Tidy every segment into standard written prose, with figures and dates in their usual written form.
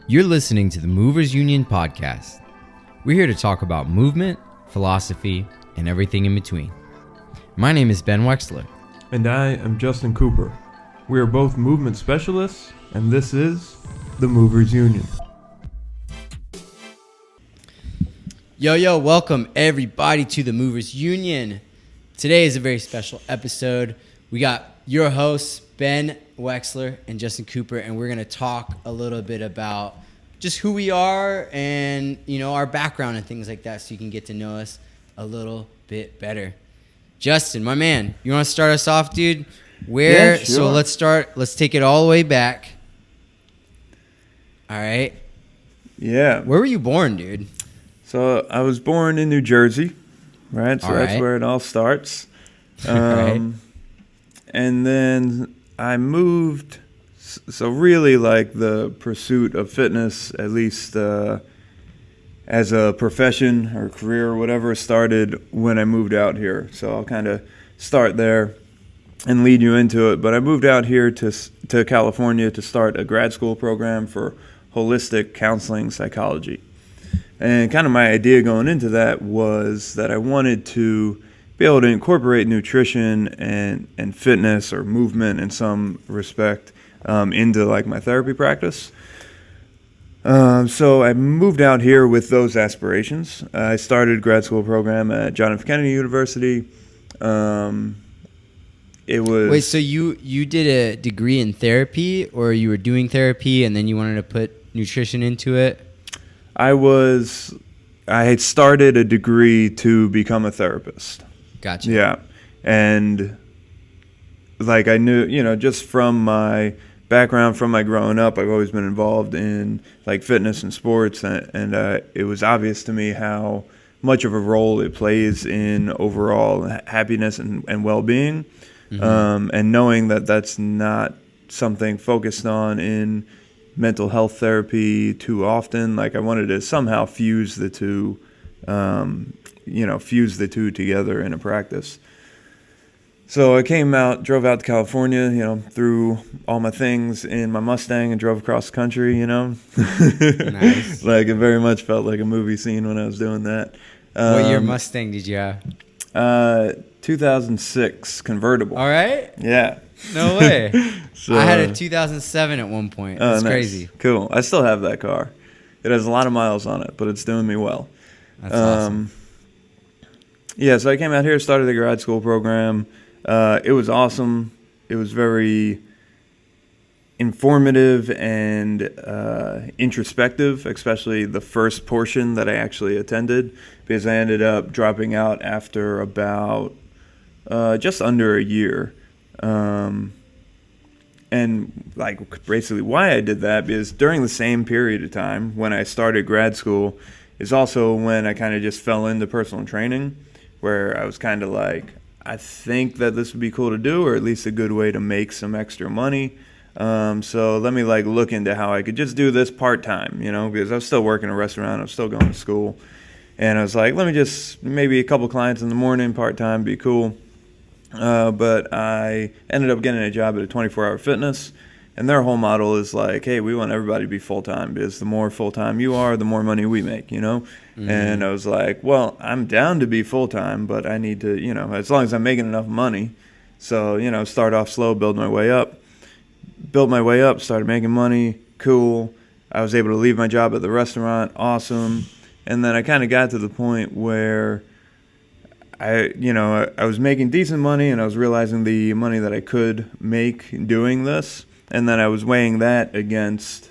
You're listening to the Movers Union podcast. We're here to talk about movement, philosophy, and everything in between. My name is Ben Wexler. And I am Justin Cooper. We are both movement specialists, and this is the Movers Union. Yo, welcome everybody to the Movers Union. Today is a very special episode. We got your hosts, Ben Wexler and Justin Cooper, and we're going to talk a little bit about just who we are and, our background and things like that so you can get to know us a little bit better. Justin, my man, you want to start us off, dude? Yeah, sure. So let's take it all the way back. All right. Yeah. Where were you born, dude? So I was born in New Jersey, right? So All that's right. where it all starts. Right. And then I moved. So really, like, the pursuit of fitness, at least as a profession or career or whatever, started when I moved out here. So I'll kind of start there and lead you into it. But I moved out here to California to start a grad school program for holistic counseling psychology. And kind of my idea going into that was that I wanted to be able to incorporate nutrition and fitness or movement in some respect into like my therapy practice. So I moved out here with those aspirations. I started grad school program at John F. Kennedy University. It was Wait, so you did a degree in therapy, or you were doing therapy and then you wanted to put nutrition into it? I had started a degree to become a therapist. Gotcha. Yeah. And like I knew, just from my background, from my growing up, I've always been involved in like fitness and sports. And it was obvious to me how much of a role it plays in overall happiness and well-being. Mm-hmm. And knowing that that's not something focused on in mental health therapy too often, like I wanted to somehow fuse the two together in a practice. So I drove out to California, threw all my things in my Mustang and drove across the country, Nice. Like it very much felt like a movie scene when I was doing that. What year Mustang did you have? 2006 convertible. All right. Yeah. No way. So, I had a 2007 at one point. That's nice. crazy. Cool. I still have that car. It has a lot of miles on it, but it's doing me well. That's awesome. Yeah, so I came out here, started the grad school program. It was awesome. It was very informative and introspective, especially the first portion that I actually attended, because I ended up dropping out after about just under a year. And like basically why I did that is during the same period of time when I started grad school is also when I kind of just fell into personal training, where I was kind of like, I think that this would be cool to do, or at least a good way to make some extra money. So let me like look into how I could just do this part-time, because I was still working in a restaurant, I was still going to school. And I was like, let me just maybe a couple clients in the morning, part-time, be cool. But I ended up getting a job at a 24-hour fitness, and their whole model is like, hey, we want everybody to be full-time, because the more full-time you are, the more money we make, Mm-hmm. And I was like, well, I'm down to be full-time, but I need to, as long as I'm making enough money. So, start off slow, build my way up. Built my way up, started making money, cool. I was able to leave my job at the restaurant, awesome. And then I kind of got to the point where I was making decent money, and I was realizing the money that I could make doing this. And then I was weighing that against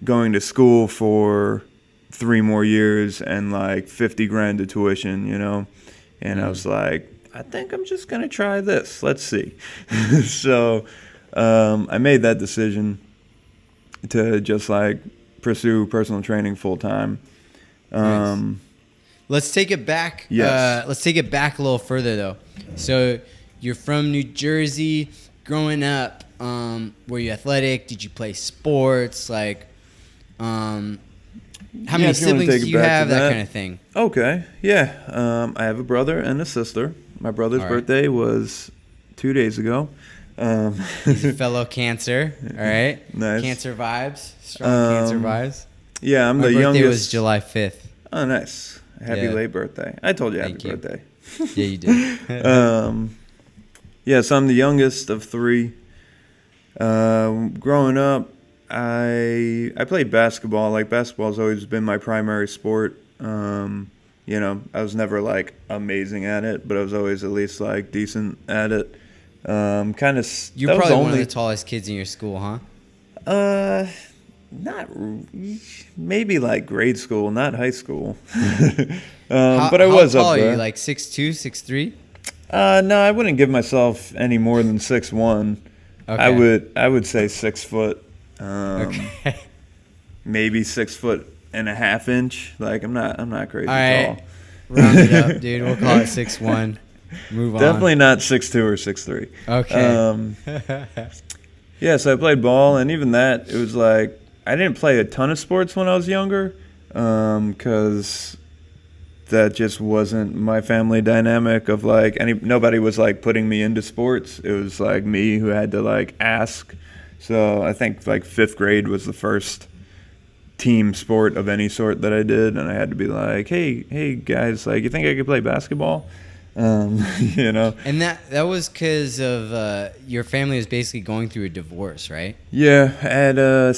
going to school for 3 more years and like $50,000 of tuition, And I was like, I think I'm just going to try this. Let's see. So I made that decision to just like pursue personal training full time. Nice. Let's take it back. Yes. Let's take it back a little further, though. So you're from New Jersey. Growing up, were you athletic? Did you play sports? Like, how many siblings do you have? That kind of thing. Okay. Yeah. I have a brother and a sister. My brother's All right. birthday was 2 days ago. He's a fellow Cancer. All right. Nice. Cancer vibes. Strong Cancer vibes. Yeah, I'm My the birthday youngest. was July 5th. Oh, nice. Happy Yeah. late birthday. I told you Thank happy you. birthday. Yeah, you did. Yeah, so I'm the youngest of three. Growing up, I played basketball. Like, basketball's always been my primary sport. You know, I was never, like, amazing at it, but I was always at least, like, decent at it. Kind of. You're probably one of the tallest kids in your school, huh? Not maybe like grade school, not high school. How I was tall up there. Are you? Like 6'2", 6'3"? No, I wouldn't give myself any more than 6'1". Okay. I would say 6 foot. Okay. Maybe 6.5 inches. Like I'm not crazy All right. tall. Round it up, dude. We'll call it 6'1". Move on. Definitely not 6'2" or 6'3". Okay. Yeah, so I played ball, and even that, it was like I didn't play a ton of sports when I was younger, because that just wasn't my family dynamic of like nobody was like putting me into sports. It was like me who had to like ask. So I think like 5th grade was the first team sport of any sort that I did, and I had to be like, hey guys, like, you think I could play basketball? You know. And that was because of your family was basically going through a divorce, right? Yeah, at I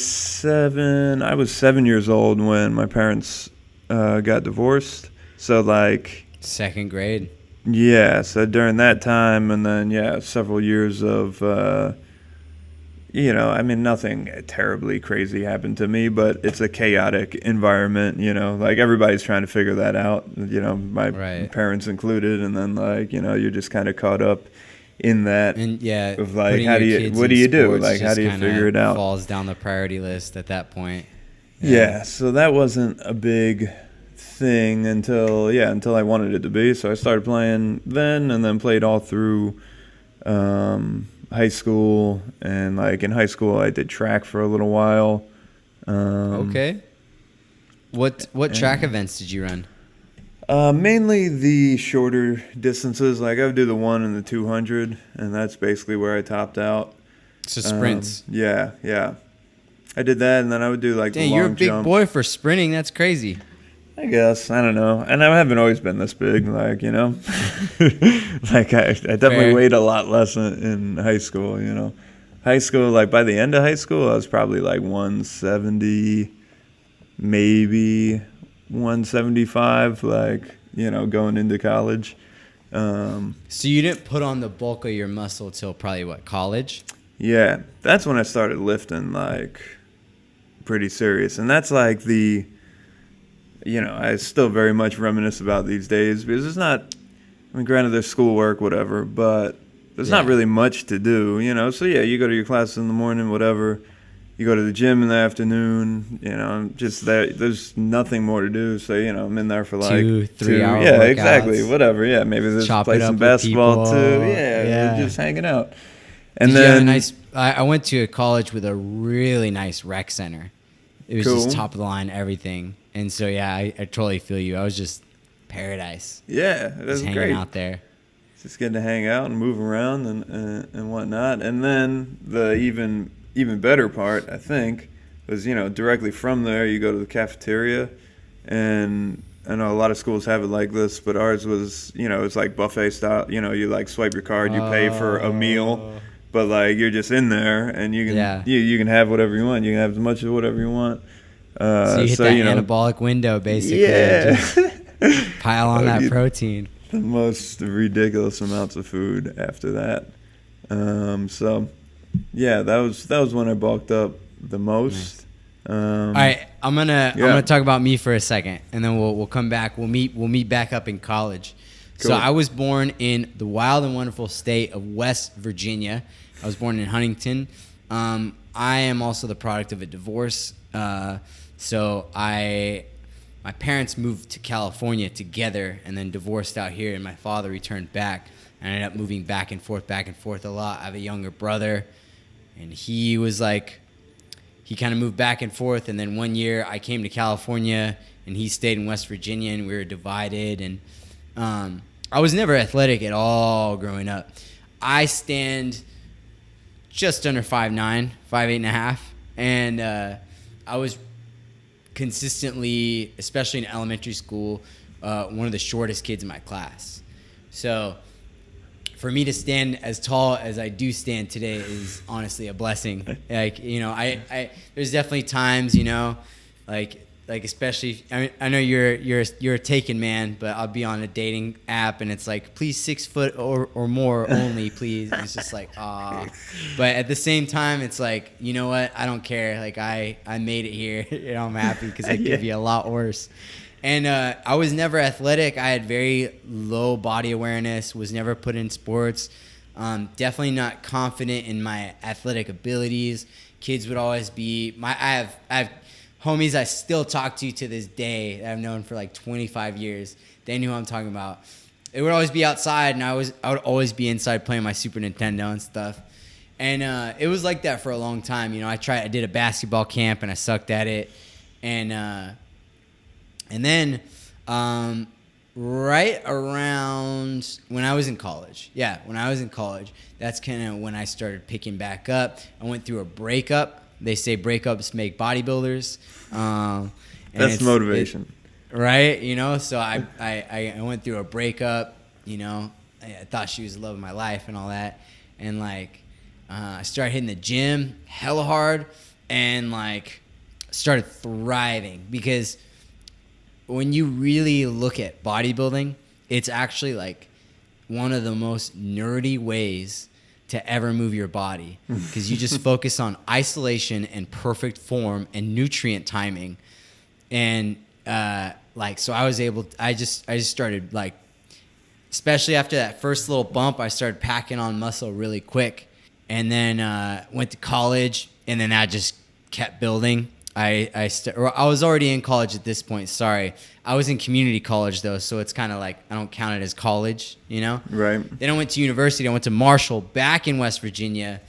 was 7 years old when my parents got divorced. So like 2nd grade. yeah, so during that time, and then several years of you know, I mean, nothing terribly crazy happened to me, but it's a chaotic environment, you know, like everybody's trying to figure that out, you know, my parents included, and then like, you know, you're just kind of caught up in that. And yeah, of like, what do you do? Like, how do you figure it out? Falls down the priority list at that point. Yeah, so that wasn't a big thing until I wanted it to be. So I started playing then, and then played all through high school, and like in high school I did track for a little while. Okay. What track events did you run? Mainly the shorter distances. Like I would do the 1 and the 200, and that's basically where I topped out. So sprints. Yeah. I did that, and then I would do like the long jump. You're a big boy for sprinting. That's crazy. I guess. I don't know. And I haven't always been this big, like, you know. Like, I definitely weighed a lot less in high school, you know. High school, like, by the end of high school, I was probably, like, 170, maybe 175, like, you know, going into college. So you didn't put on the bulk of your muscle till probably, what, college? Yeah. That's when I started lifting, like, pretty serious. And that's, like, you know, I still very much reminisce about these days because it's not, I mean, granted there's schoolwork, whatever, but there's not really much to do, you know. So, yeah, you go to your classes in the morning, whatever. You go to the gym in the afternoon, you know, just there's nothing more to do. So, you know, I'm in there for like 2-3 hour yeah, workouts. exactly, whatever. Yeah, maybe there's play some basketball too. Yeah, just hanging out. And Did then you have I went to a college with a really nice rec center. It was just top of the line, everything. And so, yeah, I totally feel you. I was just paradise. Yeah, it was just great. hanging out there. Just getting to hang out and move around and whatnot. And then the even better part, I think, was, you know, directly from there, you go to the cafeteria. And I know a lot of schools have it like this, but ours was, you know, it's like buffet style. You know, you like swipe your card, you pay for a meal. But like you're just in there, and you can you can have whatever you want. You can have as much of whatever you want. So you hit that anabolic window, basically. Yeah. Just pile on that protein. The most ridiculous amounts of food after that. So, yeah, that was when I bulked up the most. Nice. All right, I'm gonna talk about me for a second, and then we'll come back. We'll meet back up in college. Cool. So I was born in the wild and wonderful state of West Virginia. I was born in Huntington. I am also the product of a divorce. So my parents moved to California together and then divorced out here, and my father returned back. I ended up moving back and forth a lot. I have a younger brother, and he kind of moved back and forth. And then one year I came to California, and he stayed in West Virginia, and we were divided. And I was never athletic at all growing up. I stand just under 5'9", 5'8.5", and I was consistently, especially in elementary school, one of the shortest kids in my class. So for me to stand as tall as I do stand today is honestly a blessing. Like, you know, I there's definitely times, you know, like especially, I know you're a taken man, but I'll be on a dating app and it's like, please 6 foot or more only, please. And it's just like, ah. But at the same time, it's like, you know what? I don't care. Like I made it here. You know, I'm happy because I could be a lot worse. And I was never athletic. I had very low body awareness, was never put in sports. Definitely not confident in my athletic abilities. Kids would always be, I have homies I still talk to this day that I've known for like 25 years. They knew who I'm talking about. It would always be outside, and I would always be inside playing my Super Nintendo and stuff. And it was like that for a long time. You know, I did a basketball camp, and I sucked at it. And then right around when I was in college, that's kind of when I started picking back up. I went through a breakup. They say breakups make bodybuilders. That's motivation. Right? You know, so I went through a breakup, you know. I thought she was the love of my life and all that. And, like, I started hitting the gym hella hard and, like, started thriving. Because when you really look at bodybuilding, it's actually, like, one of the most nerdy ways to ever move your body, because you just focus on isolation and perfect form and nutrient timing. And so I just started, like, especially after that first little bump, I started packing on muscle really quick. And then went to college, and then that just kept building. I was already in college at this point. Sorry, I was in community college though, so it's kind of like I don't count it as college, you know. Right. Then I went to university. I went to Marshall back in West Virginia,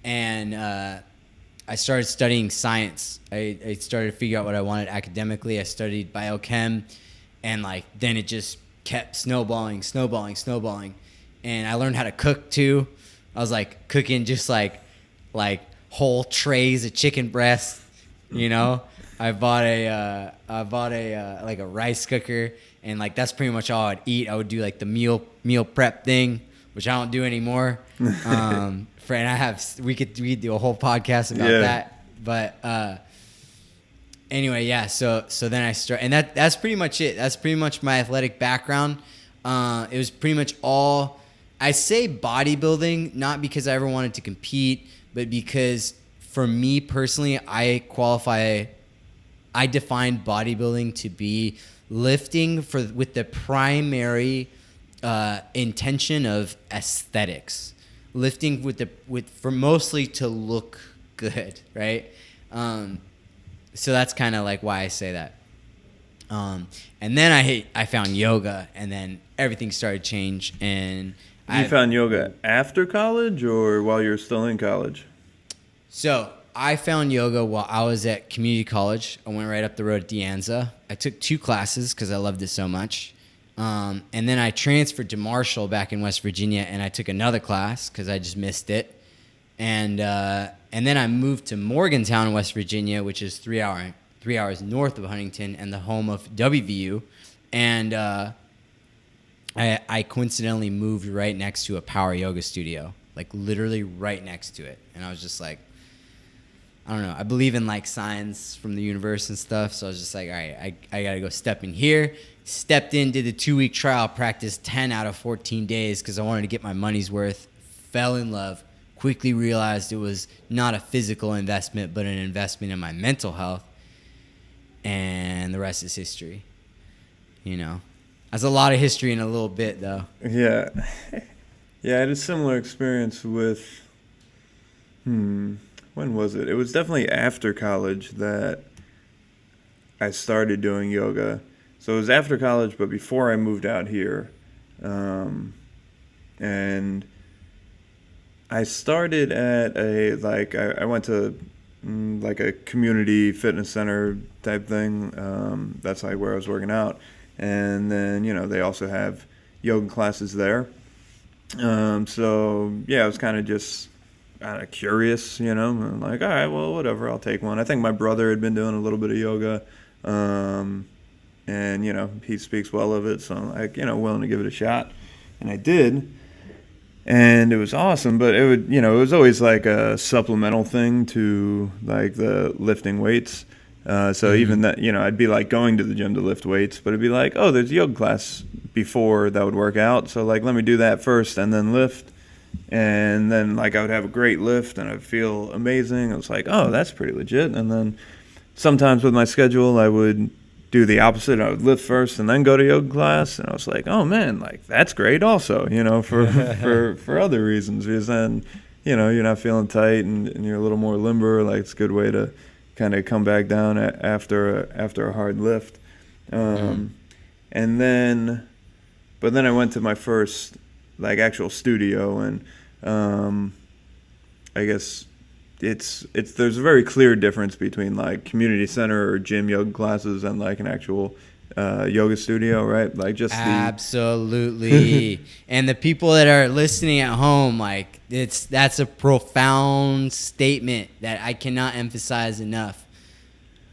and I started studying science. I started to figure out what I wanted academically. I studied biochem, and like then it just kept snowballing, and I learned how to cook too. I was like cooking just like whole trays of chicken breast. You know, I bought a like a rice cooker, and like that's pretty much all I'd eat. I would do like the meal prep thing, which I don't do anymore. And we could do a whole podcast about that. But anyway, yeah. So then I start, and that's pretty much it. That's pretty much my athletic background. It was pretty much all. I say bodybuilding not because I ever wanted to compete, but because for me personally, I define bodybuilding to be lifting with the primary intention of aesthetics, lifting for mostly to look good, right? So that's kind of like why I say that. And then I found yoga, and then everything started to change. And you found yoga after college or while you were still in college? So I found yoga while I was at community college. I went right up the road at De Anza. I took 2 classes because I loved it so much. And then I transferred to Marshall back in West Virginia, and I took another class because I just missed it. And then I moved to Morgantown, West Virginia, which is 3 hours north of Huntington and the home of WVU. And I coincidentally moved right next to a power yoga studio, like literally right next to it. And I was just like, I don't know. I believe in like signs from the universe and stuff. So I was just like, all right, I got to go step in here. Stepped in, did the 2-week trial, practiced 10 out of 14 days because I wanted to get my money's worth. Fell in love. Quickly realized it was not a physical investment, but an investment in my mental health. And the rest is history. You know, there's a lot of history in a little bit, though. Yeah. Yeah, I had a similar experience with, when was it? It was definitely after college that I started doing yoga. So it was after college, but before I moved out here. And I started at I went to like a community fitness center type thing. That's like where I was working out. And then, you know, they also have yoga classes there. So yeah, I was kind of just, curious, I'm like, all right, well, whatever, I'll take one. I think my brother had been doing a little bit of yoga, and he speaks well of it, so I'm like, willing to give it a shot, and I did. And it was awesome, but it was always like a supplemental thing to like the lifting weights. So even that, I'd be like going to the gym to lift weights, but it'd be like, oh, there's a yoga class before that would work out. So like, let me do that first and then lift. And then like I would have a great lift and I'd feel amazing. I was like, oh, that's pretty legit. And then sometimes with my schedule, I would do the opposite. I would lift first and then go to yoga class, and I was like, oh man, like that's great also, for other reasons, because then you're not feeling tight and you're a little more limber. Like it's a good way to kind of come back down after a hard lift. And then I went to my first like actual studio, and I guess there's a very clear difference between like community center or gym yoga classes and like an actual yoga studio, right? Like just absolutely. And the people that are listening at home, like that's a profound statement that I cannot emphasize enough.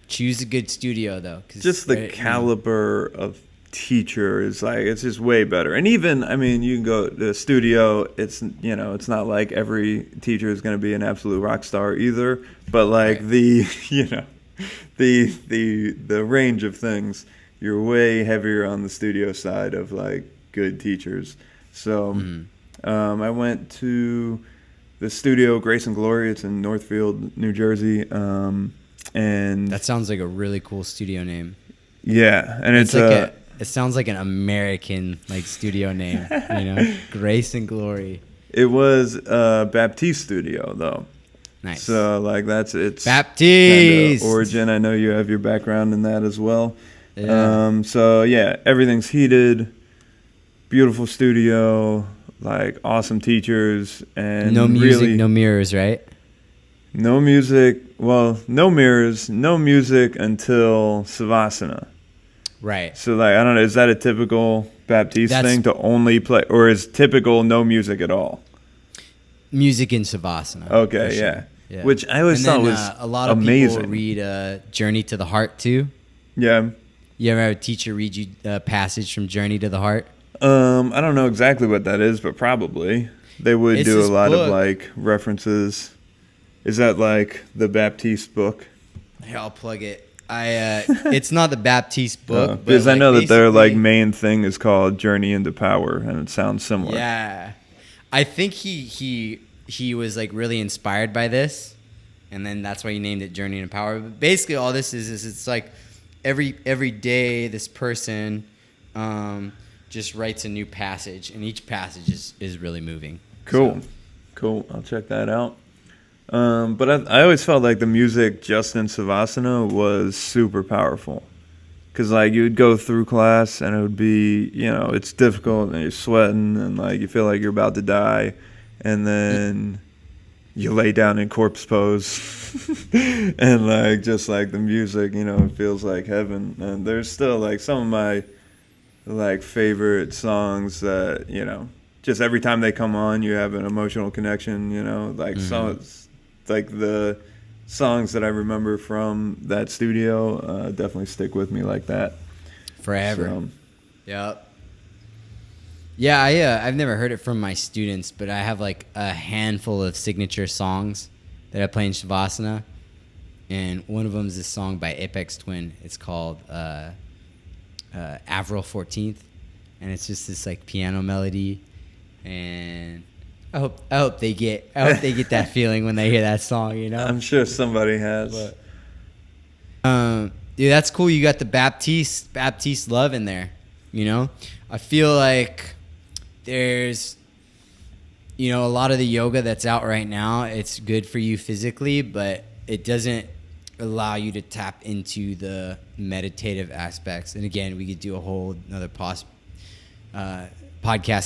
Choose a good studio though, just the caliber of teacher is like, it's just way better. And even, I mean, you can go to the studio, it's not like every teacher is going to be an absolute rock star either, but like right. the range of things, you're way heavier on the studio side of like good teachers. So I went to the studio Grace and Glory. It's in Northfield, New Jersey, and that sounds like a really cool studio name. Yeah, and it's like it sounds like an American like studio name, Grace and Glory. It was Baptiste studio though. Nice. So like it's Baptiste origin. I know you have your background in that as well. Yeah. So yeah, everything's heated, beautiful studio, like awesome teachers, and no music, really, no mirrors, right? No music. Well, no mirrors, no music until Savasana. Right. So, like, I don't know, is that a typical Baptiste thing to only play, or is typical no music at all? Music in Savasana. Okay, sure. Yeah. Which I always thought was a lot of amazing. People read Journey to the Heart, too. Yeah. You ever have a teacher read you a passage from Journey to the Heart? I don't know exactly what that is, but probably. They would do a lot of, like, references. Is that, like, the Baptiste book? Here, I'll plug it. It's not the Baptiste book, because but I know that their like main thing is called Journey into Power, and it sounds similar. Yeah, I think he was like really inspired by this, and then that's why he named it Journey into Power. But basically, all this is it's like every day this person just writes a new passage, and each passage is really moving. Cool. I'll check that out. But I always felt like the music just in Savasana was super powerful. Because, like, you would go through class and it would be, it's difficult and you're sweating and, like, you feel like you're about to die. And then you lay down in corpse pose. And, like, just like the music, it feels like heaven. And there's still, like, some of my, like, favorite songs that, just every time they come on, you have an emotional connection, like songs. Like the songs that I remember from that studio definitely stick with me like that forever. So. Yep. Yeah, I've never heard it from my students, but I have like a handful of signature songs that I play in Shavasana, and one of them is this song by Apex Twin. It's called Avril 14th, and it's just this like piano melody, and I hope they get that feeling when they hear that song, I'm sure somebody has. But, dude, that's cool. You got the Baptiste love in there, I feel like there's, a lot of the yoga that's out right now, it's good for you physically, but it doesn't allow you to tap into the meditative aspects. And again, we could do a whole another podcast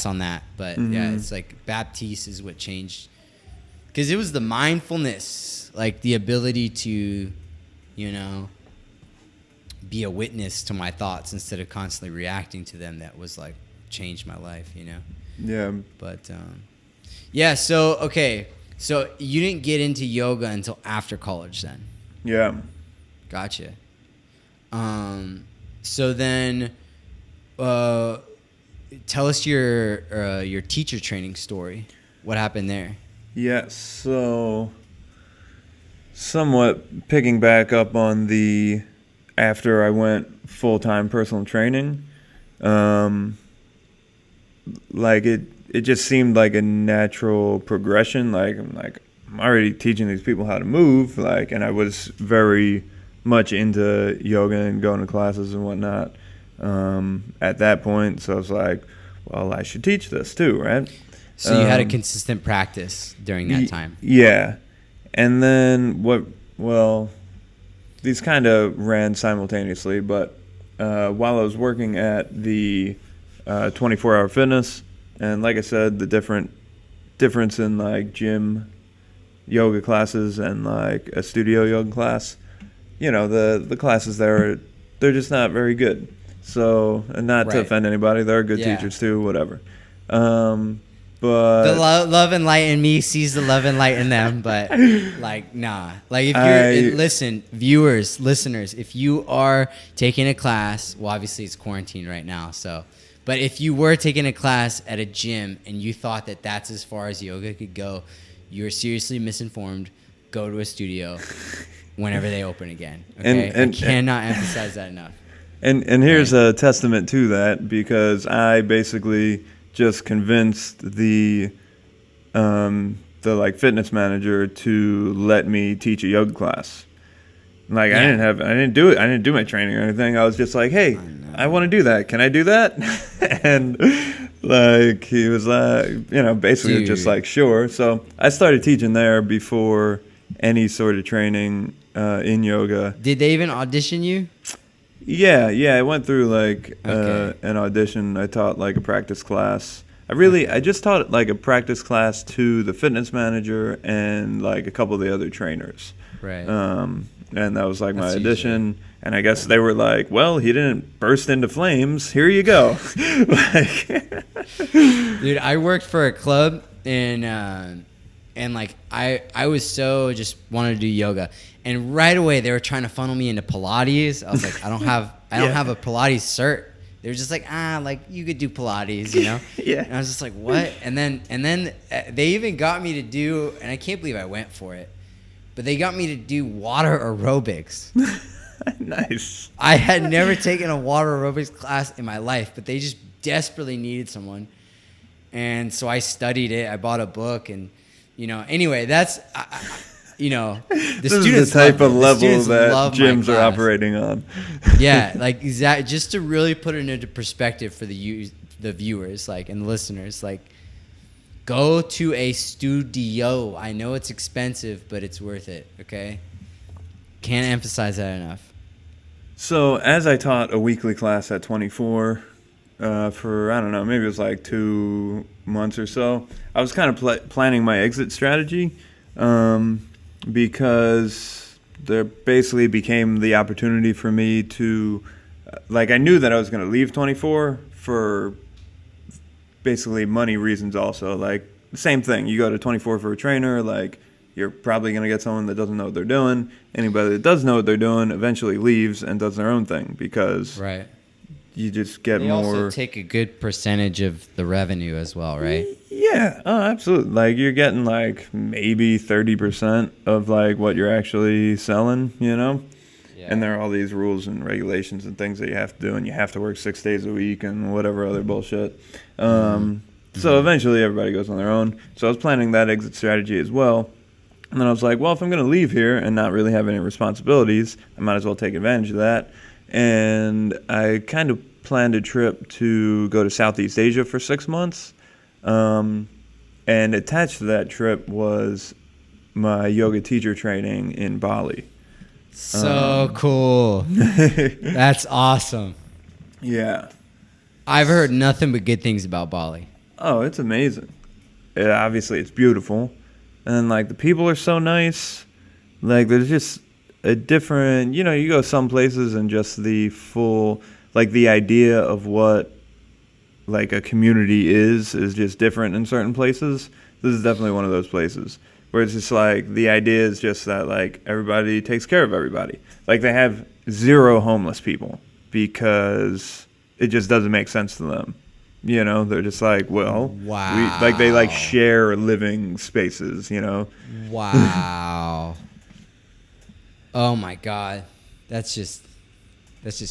on that, but yeah, it's like Baptiste is what changed, because it was the mindfulness, like the ability to be a witness to my thoughts instead of constantly reacting to them, that was like changed my life. Yeah, but yeah, so okay, So you didn't get into yoga until after college then? Yeah. Gotcha. So then, tell us your teacher training story. What happened there? Yes. So, somewhat picking back up on the after I went full-time personal training, like it just seemed like a natural progression. I'm already teaching these people how to move, and I was very much into yoga and going to classes and whatnot at that point. So I was like, well, I should teach this too, right? So you had a consistent practice during that time. Yeah. And then these kind of ran simultaneously, but while I was working at the 24-hour fitness, and like I said, the difference in like gym yoga classes and like a studio yoga class, the classes there, they're just not very good. So, and not to offend anybody, there are good teachers too, whatever. But the love and light in me sees the love and light in them, but nah. If you're listen, viewers, listeners, if you are taking a class, well, obviously it's quarantine right now, so. But if you were taking a class at a gym and you thought that that's as far as yoga could go, you're seriously misinformed. Go to a studio whenever they open again. Okay, I cannot emphasize that enough. And here's a testament to that, because I basically just convinced the fitness manager to let me teach a yoga class. I didn't do my training or anything. I was just like, hey, I want to do that. Can I do that? And he was basically just like, sure. So I started teaching there before any sort of training in yoga. Did they even audition you? Yeah, I went through an audition. I taught a practice class. I just taught a practice class to the fitness manager and a couple of the other trainers. Right. And that was my audition. And I guess they were like, well, he didn't burst into flames. Here you go. Dude, I worked for a club and I was so just wanted to do yoga. And right away they were trying to funnel me into Pilates. I was like, I don't have a Pilates cert. They were just like, you could do Pilates, Yeah. And I was just like, what? And then they even got me to do, and I can't believe I went for it, but they got me to do water aerobics. Nice. I had never taken a water aerobics class in my life, but they just desperately needed someone. And so I studied it. I bought a book, and anyway, that's the this students is the type of level that gyms are class. Operating on. Yeah, exactly. Just to really put it into perspective for the viewers, and the listeners, go to a studio. I know it's expensive, but it's worth it. Okay, can't emphasize that enough. So as I taught a weekly class at 24 for I don't know, maybe it was 2 months or so, I was kind of planning my exit strategy. Because there basically became the opportunity for me to, I knew that I was going to leave 24 for basically money reasons also. The same thing. You go to 24 for a trainer, you're probably going to get someone that doesn't know what they're doing. Anybody that does know what they're doing eventually leaves and does their own thing because you just get they more. They also take a good percentage of the revenue as well, right? Yeah, absolutely. You're getting maybe 30% of what you're actually selling, Yeah. And there are all these rules and regulations and things that you have to do, and you have to work 6 days a week and whatever other bullshit. So eventually everybody goes on their own. So I was planning that exit strategy as well. And then I was like, well, if I'm going to leave here and not really have any responsibilities, I might as well take advantage of that. And I kind of planned a trip to go to Southeast Asia for 6 months. And attached to that trip was my yoga teacher training in Bali. So cool. That's awesome. Yeah. I've heard nothing but good things about Bali. Oh, it's amazing. Obviously, it's beautiful. And, the people are so nice. There's just a different, you go some places and just the full, the idea of what, a community is just different in certain places. This is definitely one of those places where it's just like the idea is just that like everybody takes care of everybody. Like they have 0 homeless people because it just doesn't make sense to them. You know, they're just like, well, wow. they like share living spaces, you know? Wow. Oh my God. That's just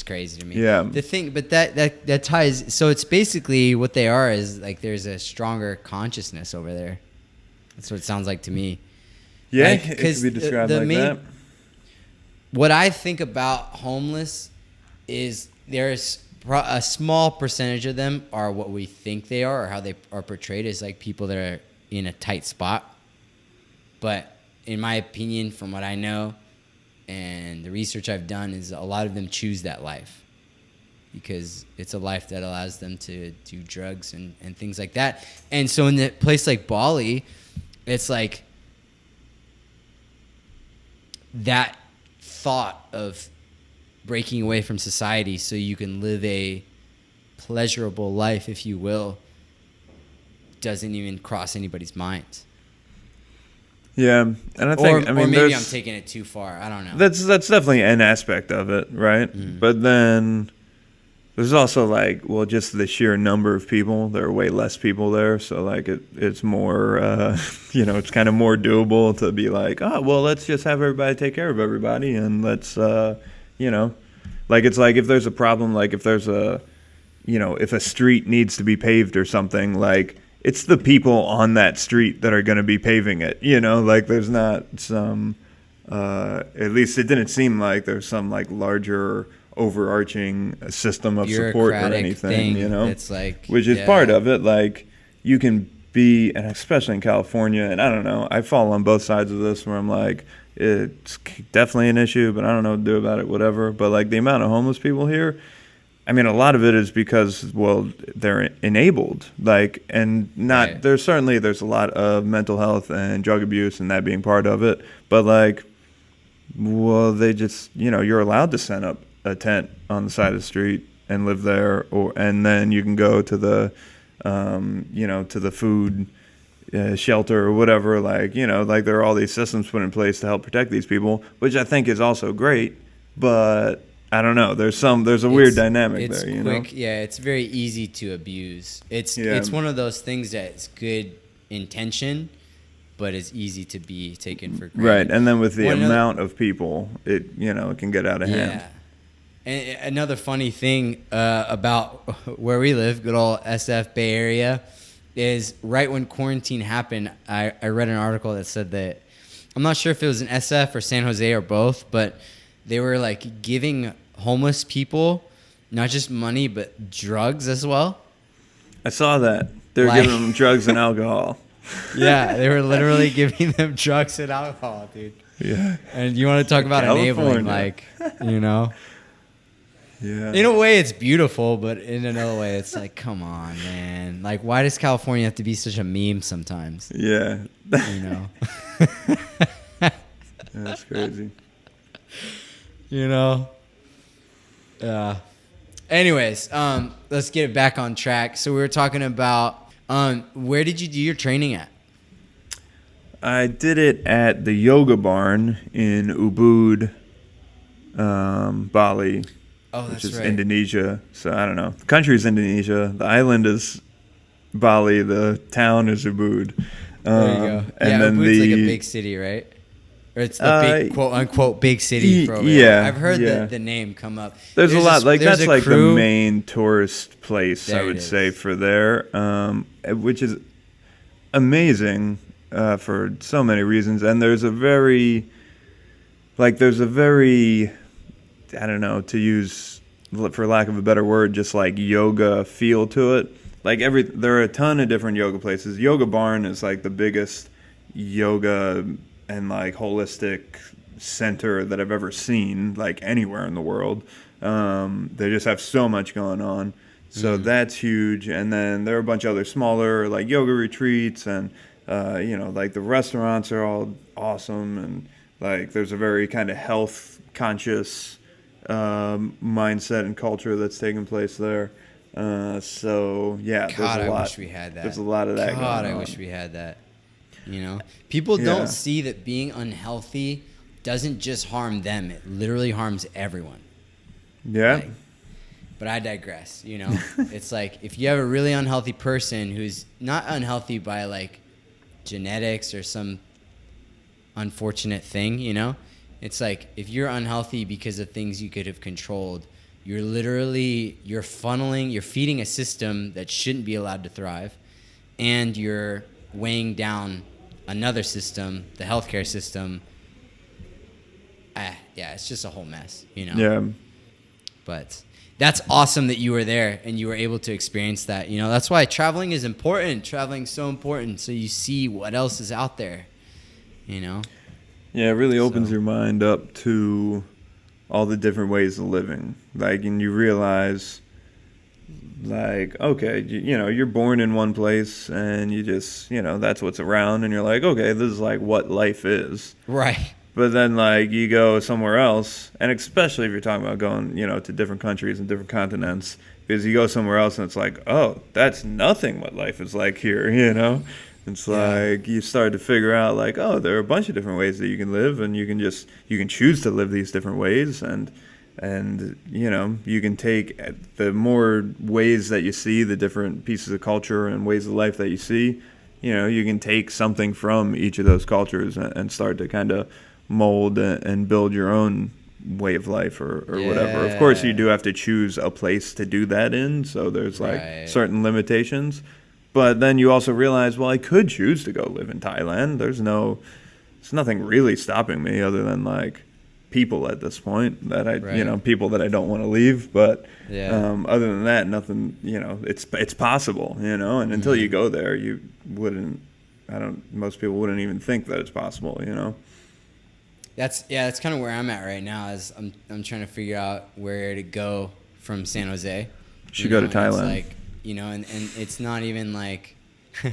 crazy to me. Yeah. The thing, but that ties, so it's basically what they are is like there's a stronger consciousness over there. That's what it sounds like to me. Yeah, like, it could be described like that. What I think about homeless is there's a small percentage of them are what we think they are or how they are portrayed as like people that are in a tight spot. But in my opinion, from what I know and the research I've done, is a lot of them choose that life because it's a life that allows them to do drugs and things like that. And so in a place like Bali, it's like that thought of breaking away from society so you can live a pleasurable life, if you will, doesn't even cross anybody's minds. Yeah, and I think, or maybe I'm taking it too far. I don't know. That's definitely an aspect of it, right? But then there's also like, well, just the sheer number of people. There are way less people there, so like it's more, it's kind of more doable to be like, oh, well, let's just have everybody take care of everybody, and let's, like it's like if there's a problem, like if there's if a street needs to be paved or something, like it's the people on that street that are going to be paving it, like there's not some, at least it didn't seem like there's some like larger overarching system of support or anything, it's like, which is part of it. Like you can be, and especially in California, and I don't know, I fall on both sides of this where I'm like, it's definitely an issue, but I don't know what to do about it, whatever. But like the amount of homeless people here, I mean, a lot of it is because, well, they're enabled, like, and not, right. There's a lot of mental health and drug abuse and that being part of it. But like, well, they just, you're allowed to set up a tent on the side of the street and live there, and then you can go to the, to the food shelter or whatever. Like, like there are all these systems put in place to help protect these people, which I think is also great. But I don't know. There's a weird dynamic there. Yeah, it's very easy to abuse. It's one of those things that's good intention, but it's easy to be taken for granted. Right, and then with the amount of people, it it can get out of hand. Yeah. And another funny thing about where we live, good old SF Bay Area, is right when quarantine happened, I read an article that said that, I'm not sure if it was in SF or San Jose or both, but they were like giving homeless people not just money, but drugs as well. I saw that. They were giving them drugs and alcohol. Yeah, they were literally giving them drugs and alcohol, dude. Yeah. And you want to talk about enabling, Yeah. In a way, it's beautiful, but in another way, it's like, come on, man. Like, why does California have to be such a meme sometimes? Yeah. That's crazy. Anyways, let's get it back on track. So we were talking about, where did you do your training at? I did it at the Yoga Barn in Ubud, Bali. Oh, that's which is right. Indonesia. So I don't know. The country is Indonesia. The island is Bali. The town is Ubud. There you go. And then Ubud's like a big city, right? Or it's the big, quote unquote, big city for over here. Yeah. I've heard the name come up. There's a lot. Like that's like crew. the main tourist place, There I would it say, is. for there, which is amazing for so many reasons. And there's a very, I don't know, to use, for lack of a better word, just like yoga feel to it. Like there are a ton of different yoga places. Yoga Barn is like the biggest yoga and like holistic center that I've ever seen, like anywhere in the world. They just have so much going on. So that's huge. And then there are a bunch of other smaller like yoga retreats, and like the restaurants are all awesome, and like there's a very kind of health conscious mindset and culture that's taking place there. So yeah, God, there's a lot. I wish we had that. There's a lot of that going on. I wish we had that. You know, people Yeah. don't see that being unhealthy doesn't just harm them; it literally harms everyone. Yeah. Like, but I digress. You know, it's like if you have a really unhealthy person who's not unhealthy by like genetics or some unfortunate thing, you know, it's like if you're unhealthy because of things you could have controlled, you're feeding a system that shouldn't be allowed to thrive, and you're weighing down another system, the healthcare system. Yeah, it's just a whole mess, you know. Yeah. But that's awesome that you were there and you were able to experience that. You know, that's why traveling is important. Traveling's so important, so you see what else is out there, you know. Yeah, it really opens So- your mind up to all the different ways of living. Like, and you realize, like, okay, you know, you're born in one place and you just, you know, that's what's around. And you're like, okay, this is like what life is. Right. But then, like, you go somewhere else, and especially if you're talking about going, you know, to different countries and different continents, because you go somewhere else and it's like, oh, that's nothing what life is like here, you know? It's like you start to figure out, like, oh, there are a bunch of different ways that you can live, and you can choose to live these different ways, and you know, you can take the more ways that you see, the different pieces of culture and ways of life that you see, you know, you can take something from each of those cultures and start to kind of mold and build your own way of life or whatever. Of course, you do have to choose a place to do that in, so there's like certain limitations. But then you also realize, well, I could choose to go live in Thailand. There's nothing really stopping me other than like people at this point that you know, people that I don't want to leave. But other than that, nothing, you know, it's possible, you know, and until you go there, you wouldn't, most people wouldn't even think that it's possible, you know. That's kind of where I'm at right now. Is I'm trying to figure out where to go from San Jose. You should go to Thailand. Like, you know, and it's not even like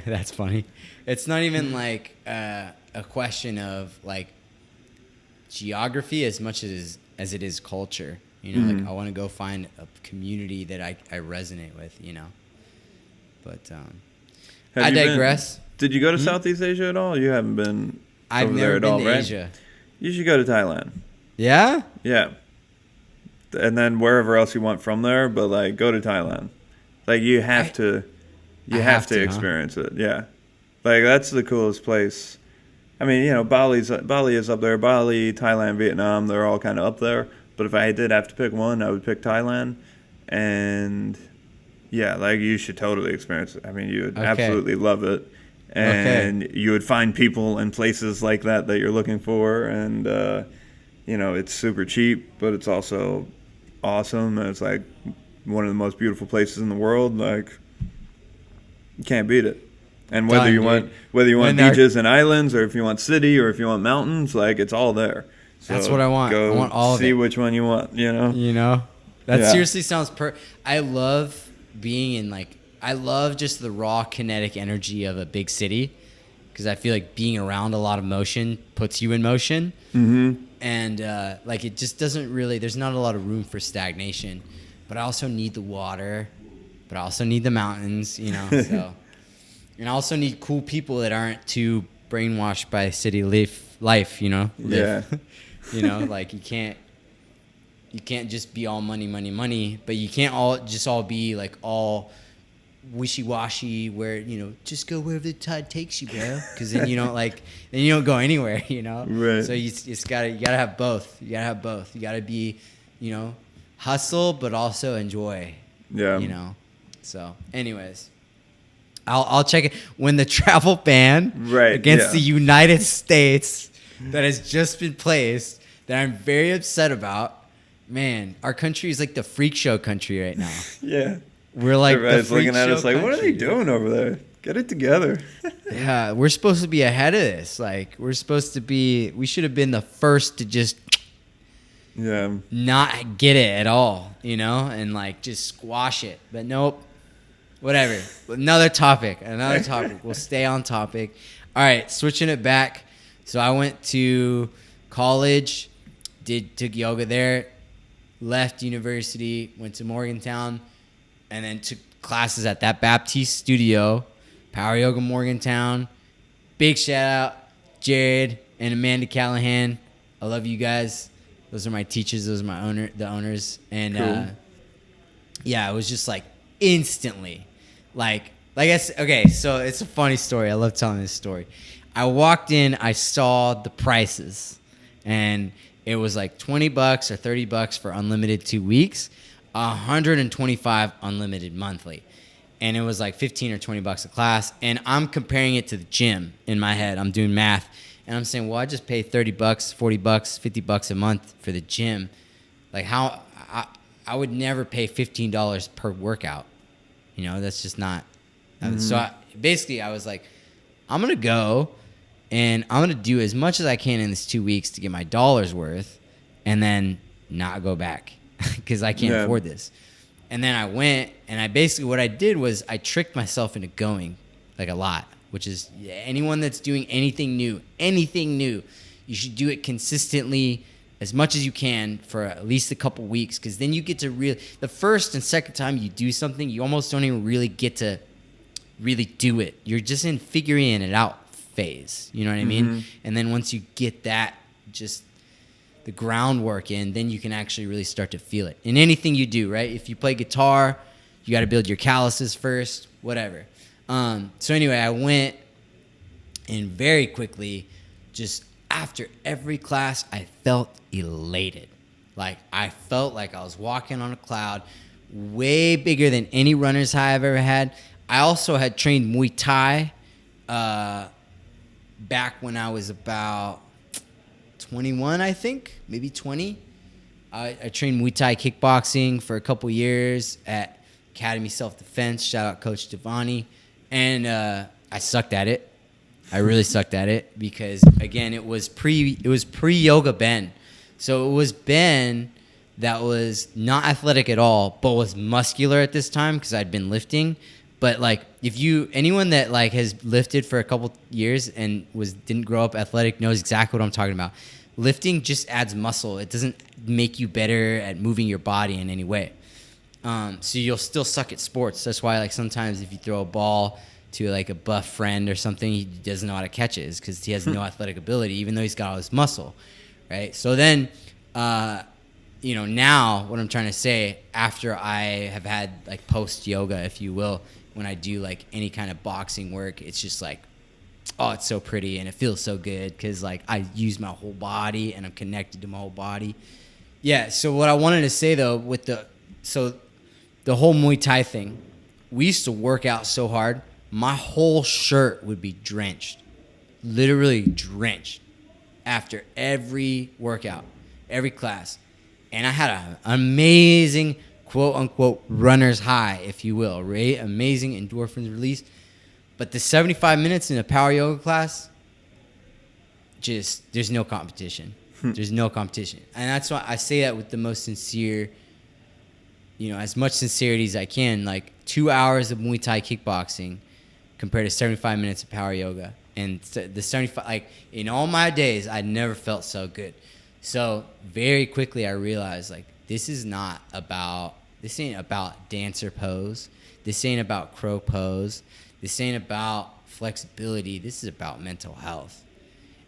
that's funny. It's not even like a question of like geography as much as it is culture. You know, like I want to go find a community that I resonate with. You know, but I digress. Did you go to Southeast Asia at all? You haven't been I've over never there at been all, to right? Asia. You should go to Thailand. Yeah. Yeah. And then wherever else you want from there, but like go to Thailand. Like you have to experience it. Yeah. Like that's the coolest place. I mean, you know, Bali is up there. Bali, Thailand, Vietnam, they're all kind of up there. But if I did have to pick one, I would pick Thailand. And yeah, like you should totally experience it. I mean, you would absolutely love it. And you would find people and places like that you're looking for. And, you know, it's super cheap, but it's also awesome. And it's like one of the most beautiful places in the world. Like, you can't beat it. And whether you want beaches and islands, or if you want city, or if you want mountains, like it's all there. So that's what I want. I want all of it. See which one you want. You know. You know, that seriously sounds I love being in like. I love just the raw kinetic energy of a big city, because I feel like being around a lot of motion puts you in motion. Mm-hmm. And like it just doesn't really. There's not a lot of room for stagnation, but I also need the water, but I also need the mountains. You know, so. And I also need cool people that aren't too brainwashed by city life, you know? Yeah. You know, like you can't just be all money, but you can't all be like all wishy-washy where, you know, just go wherever the tide takes you, bro. Because then you don't go anywhere, you know? Right. So you gotta have both. You gotta have both. You gotta be, you know, hustle, but also enjoy. Yeah. You know? So anyways. I'll check it when the travel ban against the United States that has just been placed that I'm very upset about. Man, our country is like the freak show country right now. Yeah. We're like everybody's the freak looking at show us like, country, what are they doing over there? Get it together. Yeah, we're supposed to be ahead of this. Like we should have been the first to just not get it at all, you know, and like just squash it. But nope. Whatever. Another topic. We'll stay on topic. All right, switching it back. So I went to college, took yoga there, left university, went to Morgantown, and then took classes at that Baptiste studio, Power Yoga Morgantown. big shout out, Jared and Amanda Callahan. I love you guys. Those are my teachers. Those are the owners. And Cool. yeah, it was just like instantly, like I said, okay, so it's a funny story. I love telling this story. I walked in, I saw the prices, and it was like $20 or $30 for unlimited 2 weeks, $125 unlimited monthly. And it was like $15 or $20 a class. And I'm comparing it to the gym in my head. I'm doing math. And I'm saying, well, I just pay $30, $40, $50 a month for the gym. Like how I would never pay $15 per workout. You know, that's just not. So I was like, I'm going to go and I'm going to do as much as I can in this 2 weeks to get my dollar's worth and then not go back because I can't afford this. And then I went, and what I did was I tricked myself into going like a lot, which is anyone that's doing anything new, you should do it consistently as much as you can for at least a couple weeks, because then you get to the first and second time you do something, you almost don't even really get to really do it. You're just in figuring it out phase. You know what I mean? And then once you get that, just the groundwork in, then you can actually really start to feel it in anything you do, right? If you play guitar, you got to build your calluses first, whatever. So anyway, I went, and very quickly, just after every class, I felt elated. Like I felt like I was walking on a cloud, way bigger than any runner's high I've ever had. I also had trained Muay Thai back when I was about 21, I think, maybe 20. I trained Muay Thai kickboxing for a couple years at Academy Self-Defense. Shout out Coach Devani. And I sucked at it. I really sucked at it because, again, it was pre-yoga Ben. So it was Ben that was not athletic at all, but was muscular at this time because I'd been lifting. But like, anyone that like has lifted for a couple years and didn't grow up athletic knows exactly what I'm talking about. Lifting just adds muscle. It doesn't make you better at moving your body in any way. So you'll still suck at sports. That's why like sometimes if you throw a ball to like a buff friend or something, he doesn't know how to catch it, because he has no athletic ability, even though he's got all his muscle, right? So then, now what I'm trying to say, after I have had like post yoga, if you will, when I do like any kind of boxing work, it's just like, oh, it's so pretty and it feels so good because like I use my whole body and I'm connected to my whole body. Yeah. So what I wanted to say though, the whole Muay Thai thing, we used to work out so hard, my whole shirt would be drenched, literally drenched after every workout, every class. And I had an amazing quote unquote runner's high, if you will, right? Amazing endorphins release. But the 75 minutes in a power yoga class, there's no competition. There's no competition. And that's why I say that with the most sincere, as much sincerity as I can. Like 2 hours of Muay Thai kickboxing compared to 75 minutes of power yoga. And the 75, like in all my days, I never felt so good. So very quickly I realized like, this ain't about dancer pose. This ain't about crow pose. This ain't about flexibility. This is about mental health.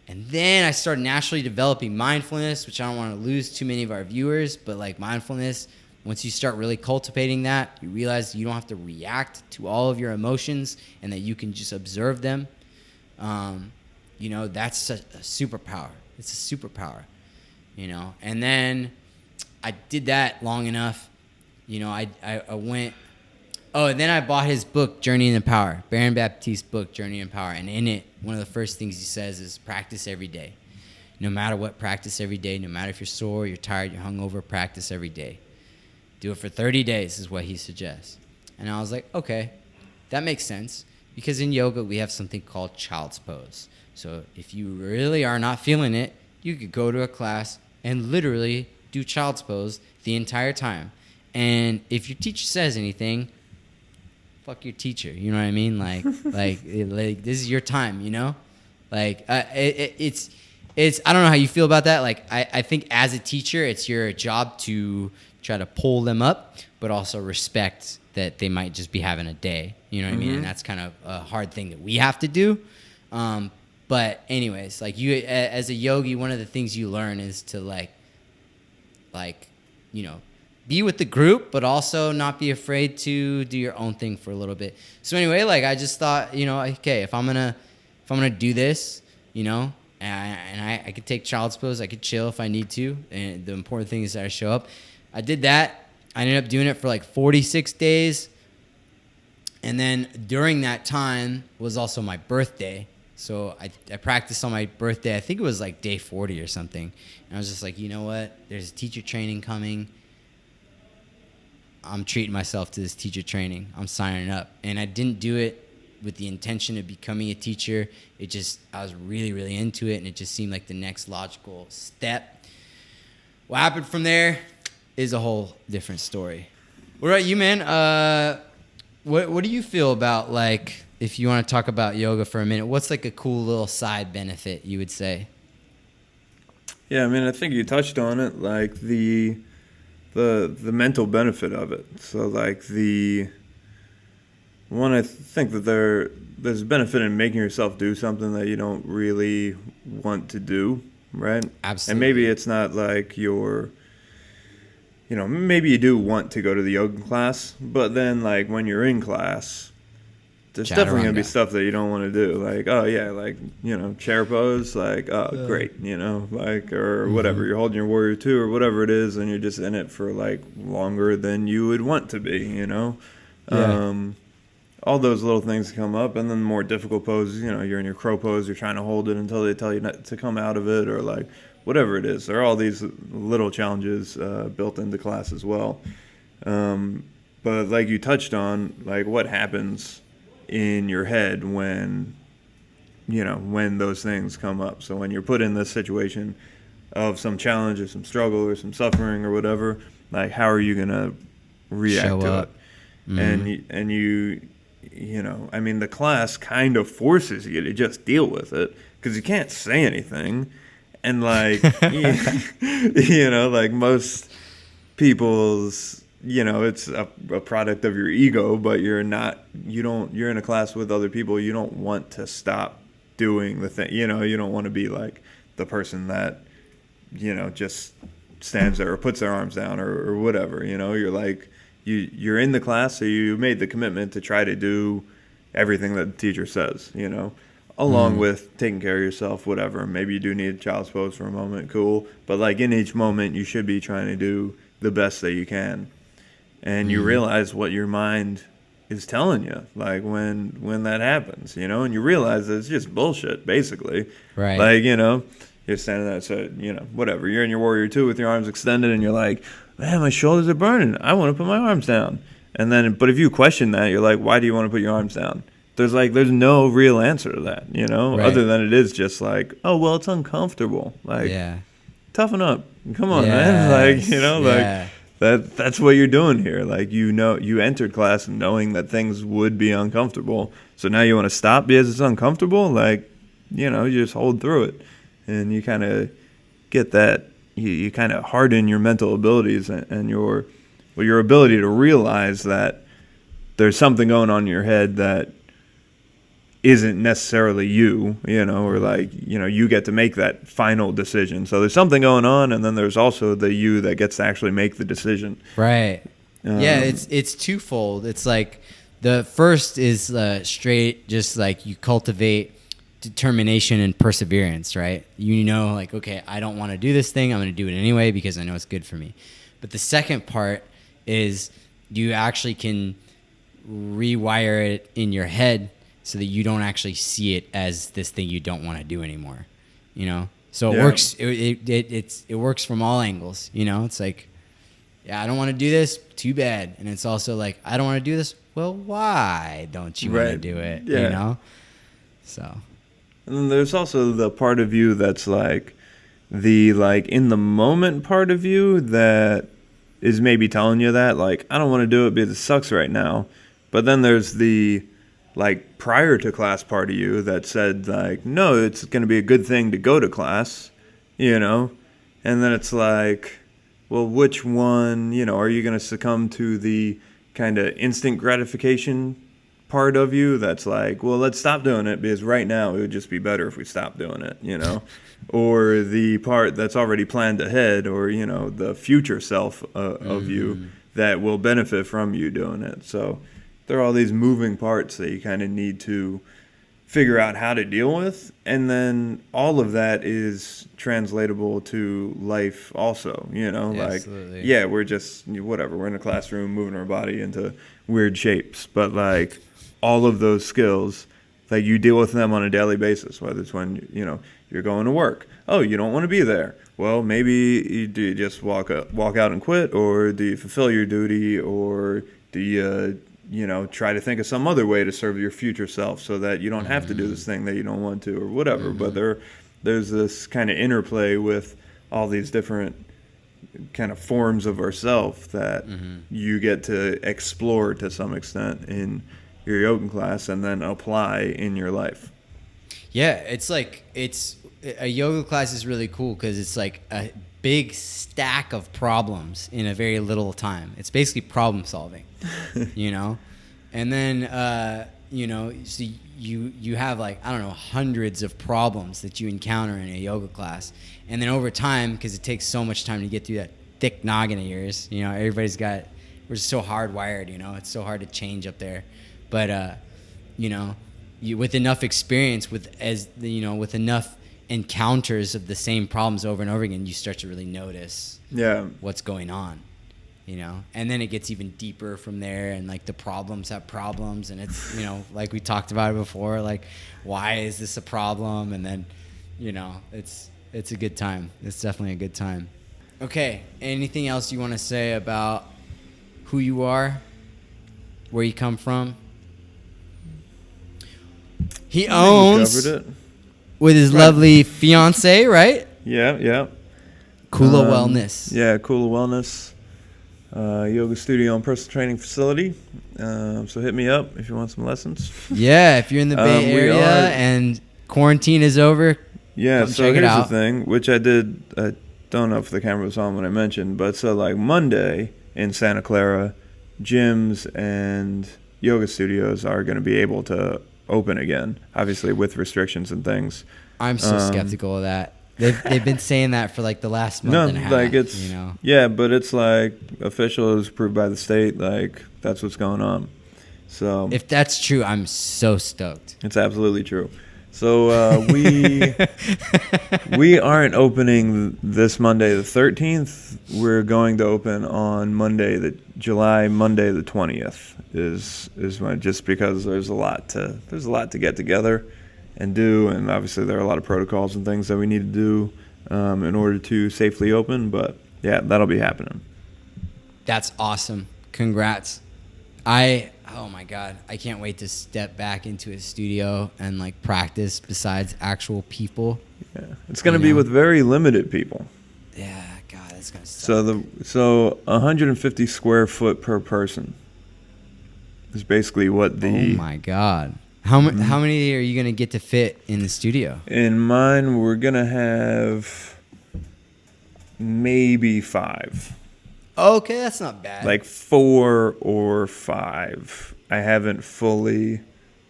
And then I started naturally developing mindfulness, which I don't want to lose too many of our viewers, but like mindfulness, once you start really cultivating that, you realize you don't have to react to all of your emotions and that you can just observe them. That's a superpower. It's a superpower, And then I did that long enough. I went. Oh, and then I bought his book, Journey in Power, Baron Baptiste book, Journey in Power. And in it, one of the first things he says is practice every day. No matter what, practice every day. No matter if you're sore, you're tired, you're hungover, practice every day. Do it for 30 days is what he suggests. And I was like, okay, that makes sense. Because in yoga, we have something called child's pose. So if you really are not feeling it, you could go to a class and literally do child's pose the entire time. And if your teacher says anything, fuck your teacher, you know what I mean? Like this is your time, Like it's I don't know how you feel about that. Like I think as a teacher, it's your job to try to pull them up, but also respect that they might just be having a day, you know what I mean? And that's kind of a hard thing that we have to do. But anyways, like you as a yogi, one of the things you learn is to like be with the group, but also not be afraid to do your own thing for a little bit. So anyway, like I just thought, okay, if I'm gonna do this, and I could take child's pose, I could chill if I need to, and the important thing is that I show up. I did that. I ended up doing it for like 46 days, and then during that time was also my birthday. So I practiced on my birthday. I think it was like day 40 or something. And I was just like, you know what? There's teacher training coming. I'm treating myself to this teacher training. I'm signing up. And I didn't do it with the intention of becoming a teacher. I was really, really into it, and it just seemed like the next logical step. What happened from there is a whole different story. What about you, man? What do you feel about, like, if you want to talk about yoga for a minute, what's like a cool little side benefit you would say? Yeah, I mean, I think you touched on it, like the mental benefit of it. So like I think that there's a benefit in making yourself do something that you don't really want to do, right? Absolutely. And maybe it's not like maybe you do want to go to the yoga class, but then like when you're in class, there's definitely going to be stuff that you don't want to do. Like, oh yeah, like, chair pose, like, oh great, like, or whatever. You're holding your warrior two or whatever it is, and you're just in it for like longer than you would want to be, Yeah. All those little things come up, and then more difficult poses, you're in your crow pose, you're trying to hold it until they tell you not to come out of it, or like whatever it is. There are all these little challenges built into class as well. But like you touched on, like what happens in your head when those things come up. So when you're put in this situation of some challenge or some struggle or some suffering or whatever, like how are you gonna react to it? And I mean, the class kind of forces you to just deal with it because you can't say anything, and like like most people's it's a product of your ego, but you're in a class with other people. You don't want to stop doing the thing. You don't want to be like the person that, just stands there or puts their arms down or whatever, you're like, you're in the class. So you made the commitment to try to do everything that the teacher says, along with taking care of yourself, whatever. Maybe you do need a child's pose for a moment. Cool. But like in each moment, you should be trying to do the best that you can. And you realize what your mind is telling you, like when that happens, and you realize that it's just bullshit, basically. Right. Like, you're standing there, so, whatever. You're in your warrior two with your arms extended, and you're like, man, my shoulders are burning. I want to put my arms down. And then, but if you question that, you're like, why do you want to put your arms down? There's no real answer to that, Right. other than it is just like, oh, well, it's uncomfortable. Like, toughen up. Come on, man. Like, like. That's what you're doing here. Like, you entered class knowing that things would be uncomfortable. So now you want to stop because it's uncomfortable? Like, you just hold through it. And you kind of get that. You kind of harden your mental abilities and your ability to realize that there's something going on in your head that isn't necessarily you, or like, you get to make that final decision. So there's something going on, and then there's also the you that gets to actually make the decision. Right. Yeah, it's twofold. It's like the first is straight, just like you cultivate determination and perseverance, right? Like, okay, I don't want to do this thing. I'm going to do it anyway because I know it's good for me. But the second part is you actually can rewire it in your head so that you don't actually see it as this thing you don't want to do anymore, So it works. It works from all angles, It's like, yeah, I don't want to do this. Too bad. And it's also like, I don't want to do this. Well, why don't you want to do it? Yeah. So. And then there's also the part of you that's like the in the moment part of you that is maybe telling you that, like, I don't want to do it because it sucks right now. But then there's the prior to class part of you that said, like, no, it's going to be a good thing to go to class, and then it's like, well, which one, are you going to succumb to the kind of instant gratification part of you that's like, well, let's stop doing it because right now it would just be better if we stopped doing it, you know? Or the part that's already planned ahead, or, you know, the future self of you that will benefit from you doing it. So there are all these moving parts that you kind of need to figure out how to deal with, and then all of that is translatable to life also, you know. Yeah, like absolutely. Yeah, we're just whatever, we're in a classroom moving our body into weird shapes, but like all of those skills, like you deal with them on a daily basis, whether it's when, you know, you're going to work. Oh, you don't want to be there. Well, maybe do you just walk out and quit, or do you fulfill your duty, or do you you know, try to think of some other way to serve your future self so that you don't have to do this thing that you don't want to, or whatever. But there's this kind of interplay with all these different kind of forms of ourself that you get to explore to some extent in your yoga class and then apply in your life. Yeah, it's like a yoga class is really cool because it's like a big stack of problems in a very little time. It's basically problem solving, you know? And then, you know, so you have like, I don't know, hundreds of problems that you encounter in a yoga class. And then over time, because it takes so much time to get through that thick noggin of yours, you know, we're just so hardwired, you know? It's so hard to change up there. But, you know, with enough experience, with enough encounters of the same problems over and over again, you start to really notice what's going on, you know. And then it gets even deeper from there, and like the problems have problems, and it's, you know, like we talked about it before, like why is this a problem? And then, you know, it's a good time. It's definitely a good time. Okay, anything else you want to say about who you are, where you come from? He owns Covered it. With his lovely fiance, right? Yeah. Kula Wellness. Yeah, Kula Wellness. Yoga studio and personal training facility. So hit me up if you want some lessons. Yeah, if you're in the Bay Area and quarantine is over, yeah, come so check it here's out. the thing, which I don't know if the camera was on when I mentioned, but so like Monday in Santa Clara, gyms and yoga studios are going to be able to open again, obviously with restrictions and things. I'm so skeptical of that. They've been saying that for like the last month and a half. Like it's, you know? Yeah, but it's like official, it was approved by the state, like that's what's going on. So If that's true, I'm so stoked. it's absolutely true. So we aren't opening this Monday the 13th. We're going to open on Monday the 20th is when, just because there's a lot to get together and do, and obviously there are a lot of protocols and things that we need to do in order to safely open. But yeah, that'll be happening. That's awesome. Congrats. Oh my God, I can't wait to step back into a studio and like practice besides actual people. Yeah, it's going to be with very limited people. Yeah, God, that's gonna suck. So 150 square foot per person is basically what the. Oh my God, how many are you gonna get to fit in the studio? In mine, we're gonna have maybe 5. Okay, that's not bad. Like 4 or 5. I haven't fully,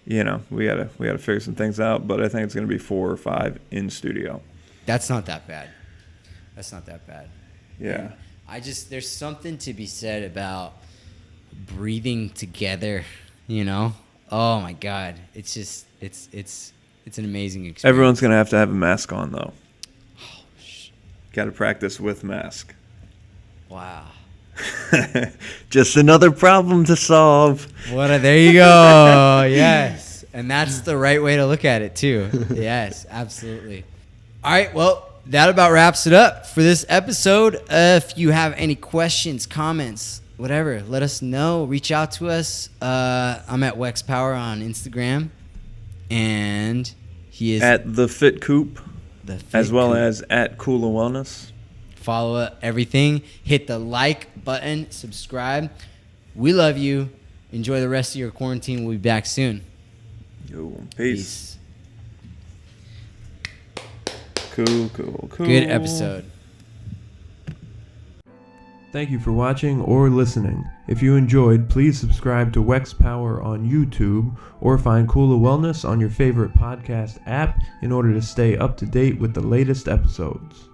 you know, we gotta figure some things out, but I think it's gonna be 4 or 5 in studio. That's not that bad. Yeah. There's something to be said about breathing together, you know? Oh my God. It's just, it's an amazing experience. Everyone's gonna have to have a mask on though. Gotta practice with mask. Wow. Just another problem to solve. There you go. Yes. And that's the right way to look at it too. Yes, absolutely. All right. Well, that about wraps it up for this episode. If you have any questions, comments, whatever, let us know. Reach out to us. I'm at Wex Power on Instagram. And he is at the Fit Coop, as well as at Kula Wellness. Follow everything. Hit the like button. Subscribe. We love you. Enjoy the rest of your quarantine. We'll be back soon. Yo, peace. Cool. Good episode. Thank you for watching or listening. If you enjoyed, please subscribe to Wex Power on YouTube or find Kula Wellness on your favorite podcast app in order to stay up to date with the latest episodes.